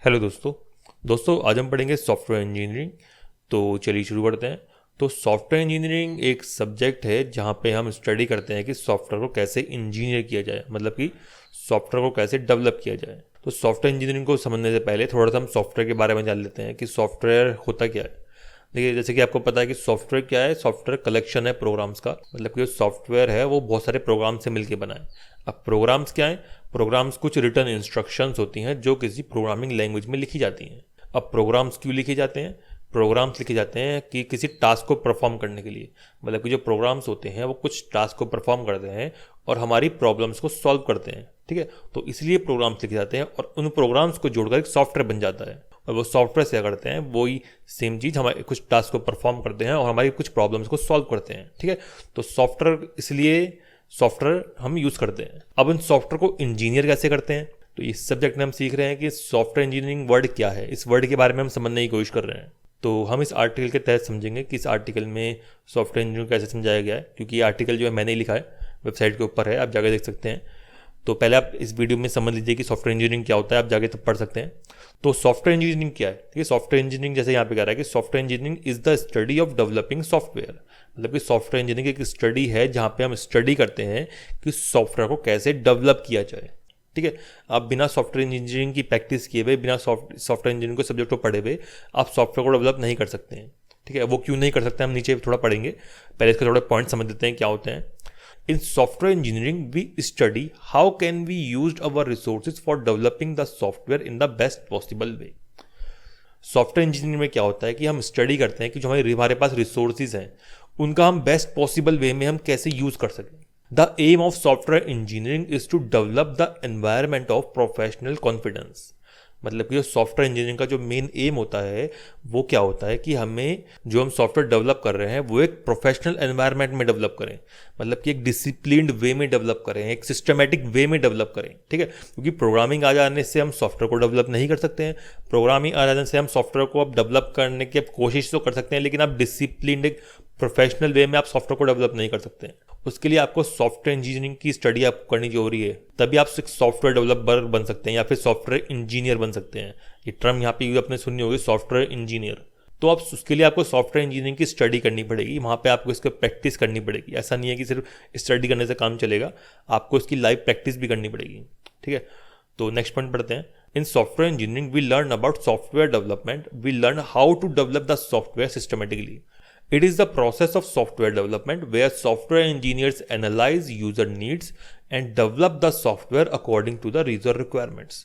Hello दोस्तों आज हम पढ़ेंगे सॉफ्टवेयर इंजीनियरिंग। तो चलिए शुरू करते हैं। तो सॉफ्टवेयर इंजीनियरिंग एक सब्जेक्ट है जहाँ पे हम स्टडी करते हैं कि सॉफ्टवेयर को कैसे इंजीनियर किया जाए, मतलब कि सॉफ्टवेयर को कैसे डेवलप किया जाए। तो सॉफ्टवेयर इंजीनियरिंग को समझने से पहले थोड़ा सा हम सॉफ्टवेयर के बारे में जान लेते हैं कि सॉफ्टवेयर होता क्या है। देखिए, जैसे कि आपको पता है कि सॉफ्टवेयर क्या है। सॉफ्टवेयर कलेक्शन है प्रोग्राम्स का, मतलब कि जो सॉफ्टवेयर है वो बहुत सारे प्रोग्राम से मिलकर बना है। अब प्रोग्राम्स क्या है? प्रोग्राम्स कुछ रिटर्न इंस्ट्रक्शंस होती हैं जो किसी प्रोग्रामिंग लैंग्वेज में लिखी जाती हैं। अब प्रोग्राम्स क्यों लिखे जाते हैं? प्रोग्राम्स लिखे जाते हैं कि किसी टास्क को परफॉर्म करने के लिए, मतलब कि जो प्रोग्राम्स होते हैं वो कुछ टास्क को परफॉर्म करते हैं और हमारी प्रॉब्लम्स को सॉल्व करते हैं। ठीक है, तो इसलिए प्रोग्राम्स लिखे जाते हैं और उन प्रोग्राम्स को जोड़कर एक सॉफ्टवेयर बन जाता है। और वो सॉफ्टवेयर से करते हैं वही सेम चीज़, हमारे कुछ टास्क को परफॉर्म करते हैं और हमारी कुछ प्रॉब्लम्स को सॉल्व करते हैं। ठीक है, तो सॉफ्टवेयर, इसलिए सॉफ्टवेयर हम यूज़ करते हैं। अब इन सॉफ्टवेयर को इंजीनियर कैसे करते हैं, तो इस सब्जेक्ट में हम सीख रहे हैं कि सॉफ्टवेयर इंजीनियरिंग वर्ड क्या है। इस वर्ड के बारे में हम समझने की कोशिश कर रहे हैं। तो हम इस आर्टिकल के तहत समझेंगे कि इस आर्टिकल में सॉफ्टवेयर इंजीनियरिंग कैसे समझाया गया है, क्योंकि ये आर्टिकल जो है मैंने ही लिखा है, वेबसाइट के ऊपर है, आप जाकर देख सकते हैं। तो पहले आप इस वीडियो में समझ लीजिए कि सॉफ्टवेयर इंजीनियरिंग क्या होता है, आप जाके तब पढ़ सकते हैं। तो सॉफ्टवेयर इंजीनियरिंग क्या है? ठीक है, सॉफ्टवेयर इंजीनियरिंग जैसे यहाँ पे कह रहा है कि software engineering is the study of developing software, मतलब कि सॉफ्टवेयर इंजीनियरिंग एक स्टडी है जहाँ पे हम स्टडी करते हैं कि सॉफ्टवेयर को कैसे डेवलप किया जाए। ठीक है, आप बिना सॉफ्टवेयर इंजीनियरिंग की प्रैक्टिस किए हुए, बिना सॉफ्टवेयर इंजीनियरिंग को सब्जेक्ट को पढ़े हुए आप सॉफ्टवेयर को डेवलप नहीं कर सकते हैं। ठीक है, वो क्यों नहीं कर सकते हम नीचे थोड़ा पढ़ेंगे, पहले इसके थोड़े पॉइंट समझ लेते हैं क्या होते हैं। In software engineering, we study how can we use our resources for developing the software in the best possible way. Software engineering में क्या होता है कि हम स्टडी करते हैं कि जो हमारे पास रिसोर्सेज हैं उनका हम बेस्ट पॉसिबल वे में हम कैसे यूज कर सकें। The aim of software engineering is to develop the environment of professional confidence, मतलब कि जो सॉफ्टवेयर इंजीनियरिंग का जो मेन एम होता है वो क्या होता है कि हमें जो हम सॉफ्टवेयर डेवलप कर रहे हैं वो एक प्रोफेशनल एनवायरनमेंट में डेवलप करें, मतलब कि एक डिसिप्लिन्ड वे में डेवलप करें, एक सिस्टमेटिक वे में डेवलप करें। ठीक है, क्योंकि प्रोग्रामिंग आ जाने से हम सॉफ्टवेयर को डेवलप नहीं कर सकते हैं। प्रोग्रामिंग आ जाने से हम सॉफ्टवेयर को अब डेवलप करने की कोशिश तो कर सकते हैं, लेकिन आप डिसिप्लिन्ड एक प्रोफेशनल वे में आप सॉफ्टवेयर को डेवलप नहीं कर सकते हैं। उसके लिए आपको सॉफ्टवेयर इंजीनियरिंग की स्टडी आपको करनी जरूरी है, तभी आप सॉफ्टवेयर डेवलपर बन सकते हैं या फिर सॉफ्टवेयर इंजीनियर बन सकते हैं। ये टर्म यहाँ पे आपने सुनी होगी, सॉफ्टवेयर इंजीनियर। तो आप उसके लिए आपको सॉफ्टवेयर इंजीनियरिंग की स्टडी करनी पड़ेगी, वहाँ पे आपको इसको प्रैक्टिस करनी पड़ेगी। ऐसा नहीं है कि सिर्फ स्टडी करने से काम चलेगा, आपको इसकी लाइव प्रैक्टिस भी करनी पड़ेगी। ठीक है, तो नेक्स्ट पॉइंट पढ़ते हैं। In software engineering we learn about software development, we learn how to develop the software systematically. It is the process of software development where software engineers analyze user needs and develop the software according to the user requirements.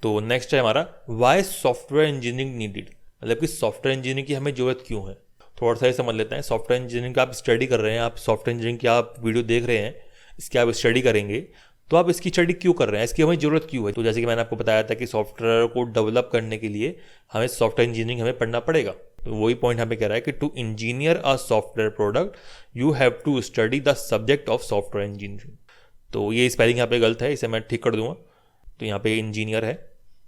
तो next है हमारा why software engineering needed, मतलब कि software engineering की हमें जरूरत क्यों है। थोड़ा सा ये समझ लेते हैं। सॉफ्टवेयर इंजीनियरिंग का आप स्टडी कर रहे हैं, आप सॉफ्टवेयर इंजीनियरिंग की आप वीडियो देख रहे हैं, इसकी आप स्टडी करेंगे, तो आप इसकी स्टडी क्यों कर रहे हैं, इसकी हमें ज़रूरत क्यों है। तो जैसे कि मैंने आपको बताया था कि सॉफ्टवेयर को डेवलप करने के लिए हमें सॉफ्टवेयर इंजीनियरिंग हमें पढ़ना पड़ेगा। तो वही पॉइंट हमें कह रहा है कि to engineer a software product you have to study the subject of software engineering. तो ये स्पेलिंग यहाँ पे गलत है, इसे मैं ठीक कर दूंगा। तो यहाँ पे इंजीनियर है,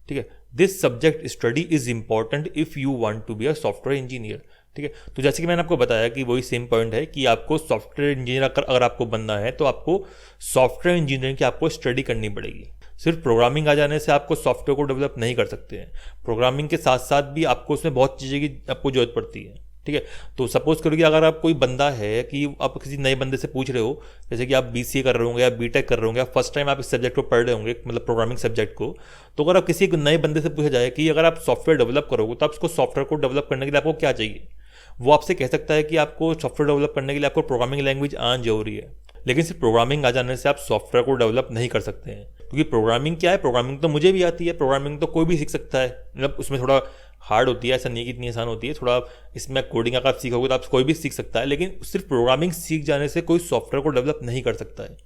ठीक है। This subject study is important if you want to be a software engineer. ठीक है, तो जैसे कि मैंने आपको बताया कि वही सेम पॉइंट है कि आपको सॉफ्टवेयर इंजीनियर अगर आपको बनना है तो आपको सॉफ्टवेयर इंजीनियरिंग की आपको स्टडी करनी पड़ेगी। सिर्फ प्रोग्रामिंग आ जाने से आपको सॉफ्टवेयर को डेवलप नहीं कर सकते हैं। प्रोग्रामिंग के साथ साथ भी आपको उसमें बहुत चीज़ें की आपको जरूरत पड़ती है। ठीक है, तो सपोज करो कि अगर आप कोई बंदा है कि आप किसी नए बंदे से पूछ रहे हो, जैसे कि आप बीसीए कर रहे होंगे या बीटेक कर रहे होंगे, फर्स्ट टाइम आप इस सब्जेक्ट को पढ़ रहे होंगे, मतलब प्रोग्रामिंग सब्जेक्ट को, तो अगर आप किसी नए बंदे से पूछा जाए कि अगर आप सॉफ्टवेयर डेवलप करोगे तो आप उसको सॉफ्टवेयर को डेवलप करने के लिए आपको क्या चाहिए, वो आपसे कह सकता है कि आपको सॉफ्टवेयर डेवलप करने के लिए आपको प्रोग्रामिंग लैंग्वेज आना जरूरी है। लेकिन सिर्फ प्रोग्रामिंग आ जाने से आप सॉफ्टवेयर को डेवलप नहीं कर सकते हैं, क्योंकि प्रोग्रामिंग क्या है, प्रोग्रामिंग तो मुझे भी आती है, प्रोग्रामिंग तो कोई भी सीख सकता है, मतलब उसमें थोड़ा हार्ड होती है, ऐसा नहीं कि इतनी आसान होती है। थोड़ा इसमें कोडिंग अगर आप सीखोगे तो आप कोई भी सीख सकता है, लेकिन सिर्फ प्रोग्रामिंग सीख जाने से कोई सॉफ्टवेयर को डेवलप नहीं कर सकता है।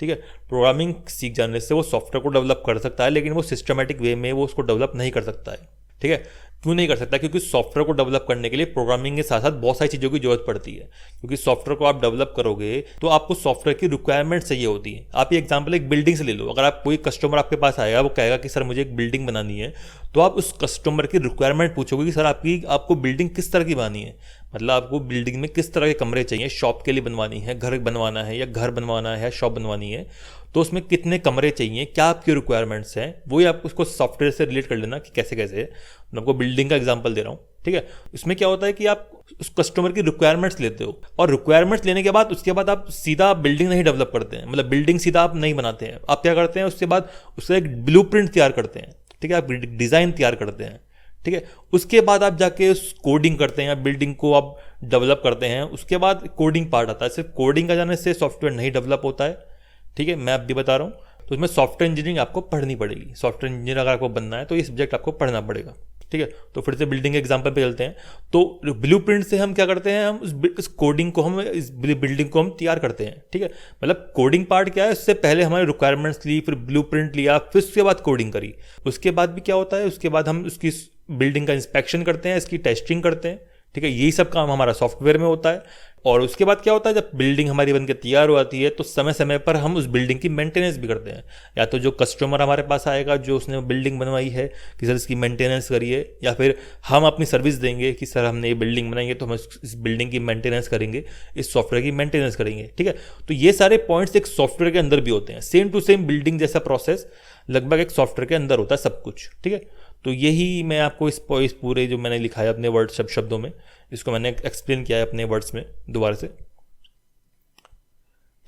ठीक है, प्रोग्रामिंग सीख जाने से वो सॉफ्टवेयर को डेवलप कर सकता है, लेकिन वो सिस्टमेटिक वे में वो उसको डेवलप नहीं कर सकता है। ठीक है, क्यों नहीं कर सकता? क्योंकि सॉफ्टवेयर को डेवलप करने के लिए प्रोग्रामिंग के साथ साथ बहुत सारी चीज़ों की जरूरत पड़ती है। क्योंकि सॉफ्टवेयर को आप डेवलप करोगे तो आपको सॉफ्टवेयर की रिक्वायरमेंट चाहिए होती है। आप ये एग्जांपल एक बिल्डिंग से ले लो। अगर आप कोई कस्टमर आपके पास आएगा, वो कहेगा कि सर मुझे एक बिल्डिंग बनानी है, तो आप उस कस्टमर की रिक्वायरमेंट पूछोगे कि सर आपको बिल्डिंग किस तरह की बनानी है, मतलब आपको बिल्डिंग में किस तरह के कमरे चाहिए, शॉप के लिए बनवानी है, घर बनवाना है, या घर बनवाना है, शॉप बनवानी है, तो उसमें कितने कमरे चाहिए, क्या आपकी रिक्वायरमेंट्स हैं, वही आप उसको सॉफ्टवेयर से रिलेट कर लेना कि कैसे कैसे है। मैं आपको बिल्डिंग का एग्जांपल दे रहा हूँ, ठीक है। इसमें क्या होता है कि आप उस कस्टमर की रिक्वायरमेंट्स लेते हो, और रिक्वायरमेंट्स लेने के बाद उसके बाद आप सीधा बिल्डिंग नहीं डेवलप करते हैं, मतलब बिल्डिंग सीधा आप नहीं बनाते हैं। आप क्या करते हैं, उसके बाद उसका एक ब्लूप्रिंट तैयार करते हैं, ठीक है, आप डिज़ाइन तैयार करते हैं, ठीक है। उसके बाद आप जाके कोडिंग करते हैं, बिल्डिंग को आप डेवलप करते हैं, उसके बाद कोडिंग पार्ट आता है। सिर्फ कोडिंग का जाने से सॉफ्टवेयर नहीं डेवलप होता है, ठीक है, मैं अब भी बता रहा हूँ। तो इसमें सॉफ्टवेयर इंजीनियरिंग आपको पढ़नी पड़ेगी। सॉफ्टवेयर इंजीनियर अगर आपको बनना है तो ये सब्जेक्ट आपको पढ़ना पड़ेगा, ठीक है। तो फिर से बिल्डिंग के एग्जांपल पे चलते हैं। तो ब्लूप्रिंट से हम क्या करते हैं, हम इस कोडिंग को, हम इस बिल्डिंग को हम तैयार करते हैं, ठीक है। मतलब कोडिंग पार्ट क्या है, उससे पहले हमारे रिक्वायरमेंट्स ली, फिर ब्लूप्रिंट लिया, फिर उसके बाद कोडिंग करी। उसके बाद भी क्या होता है, उसके बाद हम उसकी बिल्डिंग का इंस्पेक्शन करते हैं, इसकी टेस्टिंग करते हैं, ठीक है। यही सब काम हमारा सॉफ्टवेयर में होता है। और उसके बाद क्या होता है, जब बिल्डिंग हमारी बनकर तैयार हो जाती है तो समय समय पर हम उस बिल्डिंग की मेंटेनेंस भी करते हैं। या तो जो कस्टमर हमारे पास आएगा, जो उसने बिल्डिंग बनवाई है, कि सर इसकी मेंटेनेंस करिए, या फिर हम अपनी सर्विस देंगे कि सर हमने ये बिल्डिंग बनाई है तो हम इस बिल्डिंग की मेंटेनेंस करेंगे, इस सॉफ्टवेयर की मेंटेनेंस करेंगे, ठीक है। तो ये सारे पॉइंट्स एक सॉफ्टवेयर के अंदर भी होते हैं। सेम टू सेम बिल्डिंग जैसा प्रोसेस लगभग एक सॉफ्टवेयर के अंदर होता है सब कुछ, ठीक है। तो यही मैं आपको इस पूरे जो मैंने लिखा है अपने वर्ड शब्दों में, इसको मैंने एक्सप्लेन किया है अपने वर्ड्स में दोबारा से,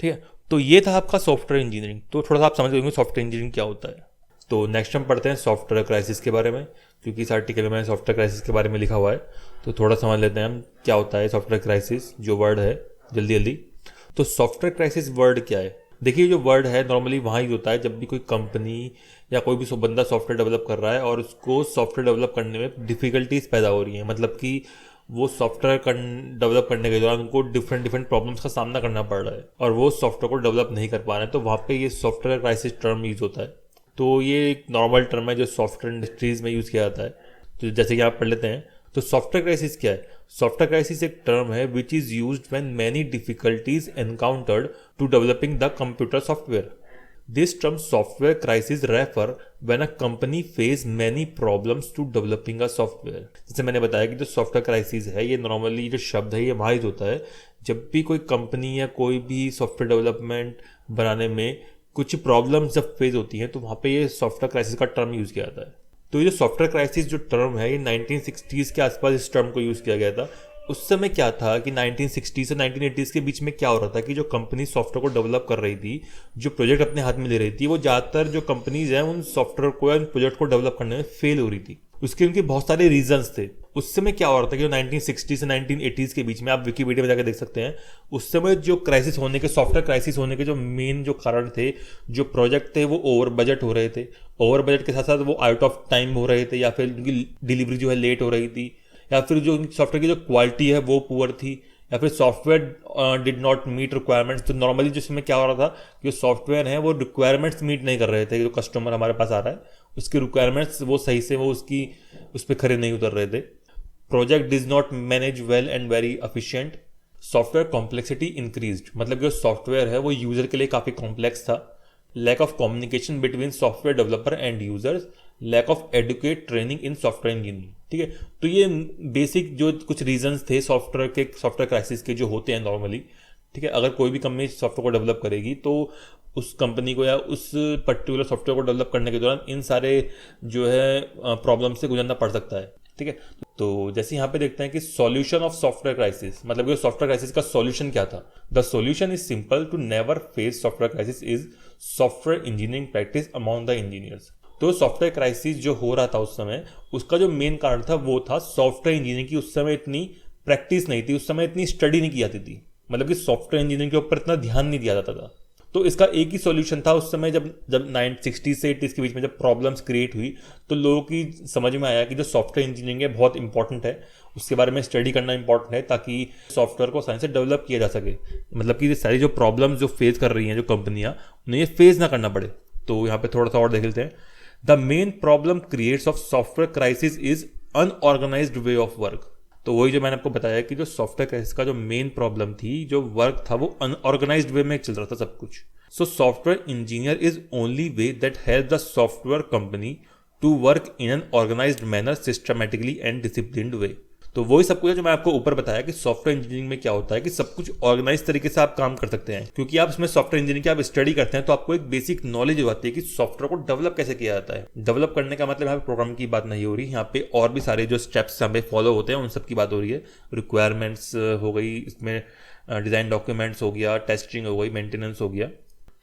ठीक है। तो ये था आपका सॉफ्टवेयर इंजीनियरिंग। तो थोड़ा सा आप समझ गए सॉफ्टवेयर इंजीनियरिंग क्या होता है। तो नेक्स्ट हम पढ़ते हैं सॉफ्टवेयर क्राइसिस के बारे में, क्योंकि इस आर्टिकल में मैंने सॉफ्टवेयर क्राइसिस के बारे में लिखा हुआ है। तो थोड़ा समझ लेते हैं हम क्या होता है सॉफ्टवेयर क्राइसिस, जो वर्ड है, जल्दी जल्दी। तो सॉफ्टवेयर क्राइसिस वर्ड क्या है? देखिए, जो वर्ड है नॉर्मली वहाँ ही होता है जब भी कोई कंपनी या कोई भी बंदा सॉफ्टवेयर डेवलप कर रहा है और उसको सॉफ्टवेयर डेवलप करने में डिफिकल्टीज पैदा हो रही हैं। मतलब कि वो सॉफ्टवेयर डेवलप करने के दौरान उनको डिफरेंट प्रॉब्लम्स का सामना करना पड़ रहा है और वो सॉफ्टवेयर को डेवलप नहीं कर पा रहे हैं, तो वहाँ पे ये सॉफ्टवेयर क्राइसिस टर्म यूज होता है। तो ये एक नॉर्मल टर्म है जो सॉफ्टवेयर इंडस्ट्रीज में यूज़ किया जाता है। तो जैसे कि आप पढ़ लेते हैं, तो सॉफ्टवेयर क्राइसिस क्या है? सॉफ्टवेयर क्राइसिस एक टर्म है which is used when many difficulties encountered to developing the computer software. This term software crisis refer when a company face many problems to developing a software। जैसे मैंने बताया कि जो software crisis है, ये normally जो शब्द है ये वाहिद होता है जब भी कोई कंपनी या कोई भी सॉफ्टवेयर डेवलपमेंट बनाने में कुछ प्रॉब्लम्स जब फेस होती हैं, तो वहाँ पे ये सॉफ्टवेयर क्राइसिस का टर्म यूज़ किया जाता है। तो ये जो सॉफ्टवेयर क्राइसिस जो टर्म है, ये 1960s के आसपास इस टर्म को यूज़ किया गया था। उस समय क्या था कि 1960 से 1980s के बीच में क्या हो रहा था कि जो कंपनी सॉफ्टवेयर को डेवलप कर रही थी, जो प्रोजेक्ट अपने हाथ में ले रही थी, वो ज़्यादातर जो कंपनीज हैं उन सॉफ्टवेयर को या उन प्रोजेक्ट को डेवलप करने में फेल हो रही थी। उसके उनके बहुत सारे रीजंस थे। उस समय क्या हो रहा था कि 1960 से 1980s के बीच में, आप विकिपीडिया में जाकर देख सकते हैं, उस समय जो क्राइसिस होने के, सॉफ्टवेयर क्राइसिस होने के जो मेन जो कारण थे, जो प्रोजेक्ट थे वो ओवर बजट हो रहे थे। ओवर बजट के साथ साथ वो आउट ऑफ टाइम हो रहे थे, या फिर उनकी डिलीवरी जो है लेट हो रही थी, या फिर जो सॉफ्टवेयर की जो क्वालिटी है वो पुअर थी, या फिर software did not meet requirements. तो नॉर्मली जिसमें क्या हो रहा था कि जो सॉफ्टवेयर है वो रिक्वायरमेंट्स मीट नहीं कर रहे थे। जो कस्टमर हमारे पास आ रहा है उसकी रिक्वायरमेंट्स वो सही से वो उस पर खरे नहीं उतर रहे थे। Project does not manage well and very efficient. Software complexity increased, मतलब जो सॉफ्टवेयर है वो यूजर के लिए काफ़ी कॉम्प्लेक्स था। Lack of communication between software developer and users, lack of adequate training in software engineering, ठीक है। तो ये बेसिक जो कुछ रीजंस थे सॉफ्टवेयर क्राइसिस के जो होते हैं नॉर्मली, ठीक है। अगर कोई भी कंपनी सॉफ्टवेयर को डेवलप करेगी तो उस कंपनी को या उस पर्टिकुलर सॉफ्टवेयर को डेवलप करने के दौरान इन सारे जो है प्रॉब्लम से गुजरना पड़ सकता है, ठीक है। तो जैसे यहाँ पे देखते हैं कि सॉल्यूशन ऑफ सॉफ्टवेयर क्राइसिस, मतलब कि सॉफ्टवेयर क्राइसिस का सॉल्यूशन क्या था। The solution is simple, to never face software crisis is software engineering practice among the engineers. तो सॉफ्टवेयर क्राइसिस जो हो रहा था उस समय, उसका जो मेन कारण था वो था सॉफ्टवेयर इंजीनियरिंग की उस समय इतनी प्रैक्टिस नहीं थी, उस समय इतनी स्टडी नहीं की जाती थी, मतलब कि सॉफ्टवेयर इंजीनियरिंग के ऊपर इतना ध्यान नहीं दिया जाता था। तो इसका एक ही सॉल्यूशन था उस समय, जब 1960 से 80s के बीच में जब प्रॉब्लम्स क्रिएट हुई, तो लोगों की समझ में आया कि जो सॉफ्टवेयर इंजीनियरिंग है बहुत इंपॉर्टेंट है, उसके बारे में स्टडी करना इंपॉर्टेंट है ताकि सॉफ्टवेयर को साइंस से डेवलप किया जा सके। मतलब कि ये सारी जो प्रॉब्लम्स जो फेस कर रही हैं जो कंपनियां, उन्हें ये फेस ना करना पड़े। तो यहाँ पे थोड़ा सा और देख लेते हैं। The main problem creates of software crisis is unorganised way of work. तो वही जो मैंने आपको बताया कि जो सॉफ्टवेयर क्राइसिस का जो मेन प्रॉब्लम थी, जो वर्क था वो अनऑर्गेनाइज्ड वे में चल रहा था सब कुछ। So software engineer is only way that help the software company to work in an organised manner, systematically and disciplined way. तो वही सब कुछ है जो मैं आपको ऊपर बताया कि सॉफ्टवेयर इंजीनियरिंग में क्या होता है कि सब कुछ ऑर्गेनाइज तरीके से आप काम कर सकते हैं, क्योंकि आप इसमें सॉफ्टवेयर इंजीनियरिंग की आप स्टडी करते हैं तो आपको एक बेसिक नॉलेज हो जाती है कि सॉफ्टवेयर को डेवलप कैसे किया जाता है। डेवलप करने का मतलब यहाँ पे प्रोग्रामिंग की बात नहीं हो रही, यहाँ पे और भी सारे जो स्टेप्स यहाँ पे फॉलो होते हैं उन सब की बात हो रही है। रिक्वायरमेंट्स हो गई, इसमें डिजाइन डॉक्यूमेंट्स हो गया, टेस्टिंग हो गई, मेंटेनेंस हो गया।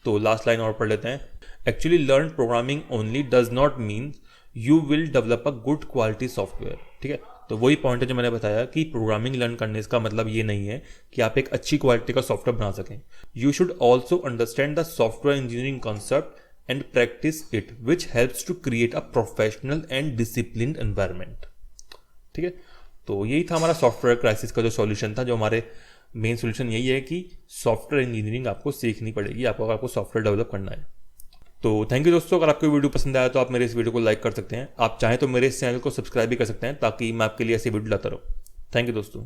तो लास्ट लाइन और पढ़ लेते हैं। Actually learn programming only does not mean you will develop a good quality software. ठीक है, तो वही पॉइंट है जो मैंने बताया कि प्रोग्रामिंग लर्न करने का मतलब ये नहीं है कि आप एक अच्छी क्वालिटी का सॉफ्टवेयर बना सकें। You should also understand the software engineering concept and practice it, which helps to create a professional and disciplined environment. ठीक है, तो यही था हमारा सॉफ्टवेयर क्राइसिस का जो सॉल्यूशन था। जो हमारे मेन सॉल्यूशन यही है कि सॉफ्टवेयर इंजीनियरिंग आपको सीखनी पड़ेगी आपको सॉफ्टवेयर डेवलप करना है। तो थैंक यू दोस्तों, अगर आपको वीडियो पसंद आया तो आप मेरे इस वीडियो को लाइक कर सकते हैं। आप चाहें तो मेरे इस चैनल को सब्सक्राइब भी कर सकते हैं ताकि मैं आपके लिए ऐसे वीडियो लाता रहूँ। थैंक यू दोस्तों।